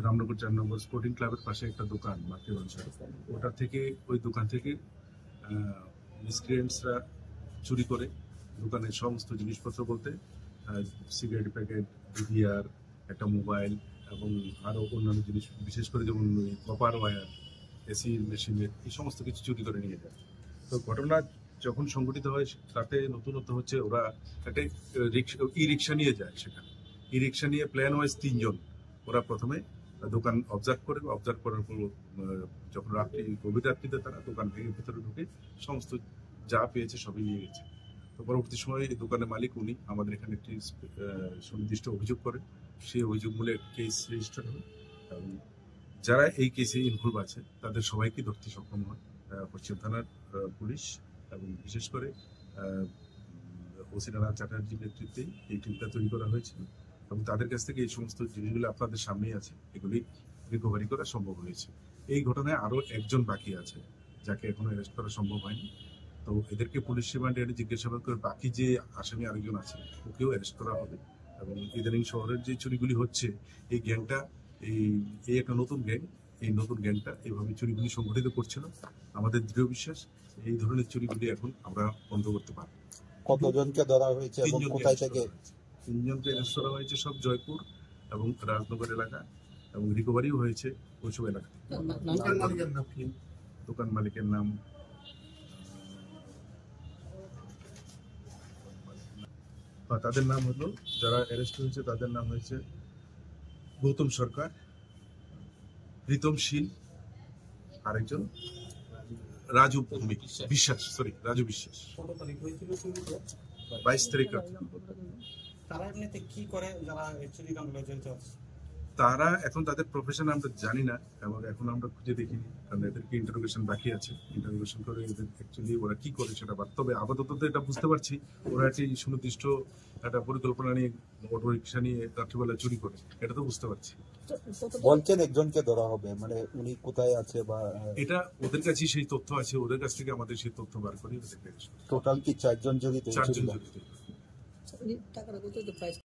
রামনগর 4 নম্বর sporting ক্লাবের পাশে একটা দোকান মাতৃবংশের, ওটা থেকে ওই দোকান থেকে মিসক্রিয়েন্টসরা চুরি করে দোকানের সমস্ত জিনিসপত্র বলতে সিগারেট প্যাকেট, ডিভিআর, একটা মোবাইল এবং আরও অন্যান্য জিনিস, বিশেষ করে যেমন কপার ওয়্যার, এসি মেশিনের, এই সমস্ত কিছু চুরি করে নিয়ে যায়। তো ঘটনা যখন সংঘটিত হয় তাতে নতুনত্ব হচ্ছে ওরা একটা ই রিক্সা নিয়ে যায়। সেখানে ই রিক্সা নিয়ে প্ল্যান ওয়াইজ 3 জন ওরা প্রথমে দোকান অবজার্ভ করার পর যখন গভীর রাত্রিতে তারা দোকান ভেঙে ভেতরে ঢুকে সমস্ত যা পেয়েছে সবই নিয়ে গেছে। তো পরবর্তী সময়ে এই দোকানের মালিক উনি আমাদের এখানে একটি সুনির্দিষ্ট অভিযোগ করেন। সেই অভিযোগ মূলে কেস রেজিস্টার হয় এবং যারা এই কেসে ইনভলভ আছে তাদের সবাইকে ধরতে সক্ষম হয় পশ্চিম থানার পুলিশ এবং বিশেষ করে ওসি রানা চ্যাটার্জির নেতৃত্বে এই টিমটা তৈরি করা হয়েছিল এবং তাদের কাছ থেকে এই সমস্ত জিনিসগুলো আপনাদের সামনেই আছে, এগুলি রিকভারি করা সম্ভব হয়েছে। এই ঘটনায় আরও একজন বাকি আছে যাকে এখনো অ্যারেস্ট করা সম্ভব হয়নি। তো এদেরকে পুলিশ রিমান্ডে এনে জিজ্ঞাসাবাদ করে বাকি যে আসামি আরেকজন আছে ওকেও অ্যারেস্ট করা হবে। এবং ইদানিং শহরের যে চুরিগুলি হচ্ছে এই গ্যাংটা এই একটা নতুন গ্যাং, এই নতুন গ্যাংটা এইভাবে চুরিগুলি সংগঠিত করছিল। আমাদের দৃঢ় বিশ্বাস এই ধরনের চুরিগুলি এখন আমরা বন্ধ করতে পারব। কতজনকে ধরা হয়েছে এবং কোথায় থেকে? 3 জনকে অ্যারেস্ট করা হয়েছে, সব জয়পুর এবং রাজনগর এলাকা, এবং রিকভারিও হয়েছে ওইসব এলাকা। দোকান মালিকের নাম তাদের নাম হলো, যারা অ্যারেস্ট হয়েছে তাদের নাম হয়েছে গৌতম সরকার, প্রীতম শীল, আরেকজন রাজু বিশ্বাস, 22 তারিখ। তারা এমনিতে কি করে যারা চুরি কাণ্ডে জড়িত আছে? তারা এখন তাদের প্রফেশন আমরা জানি না এবং এখন আমরা খুঁজে দেখিনি, কারণ এদেরকে ইন্টারোগেশন বাকি আছে। ইন্টারোগেশন করে এদের অ্যাকচুয়ালি ওরা কি করে সেটা, তবে আপাতত তো এটা বুঝতে পারছি ওরা একটি সুনির্দিষ্ট একটা পরিকল্পনা নিয়ে অটো রিক্সা নিয়ে রাত্রিবেলা চুরি করে, এটা তো বুঝতে পারছি। বলছেন একজনকে ধরা হবে, মানে উনি কোথায় আছে বা এটা ওদের কাছেই সেই তথ্য আছে, ওদের কাছ থেকে আমাদের সেই তথ্য বার করে টোটাল কি 4 জন জড়িত? 4 জন জড়িত।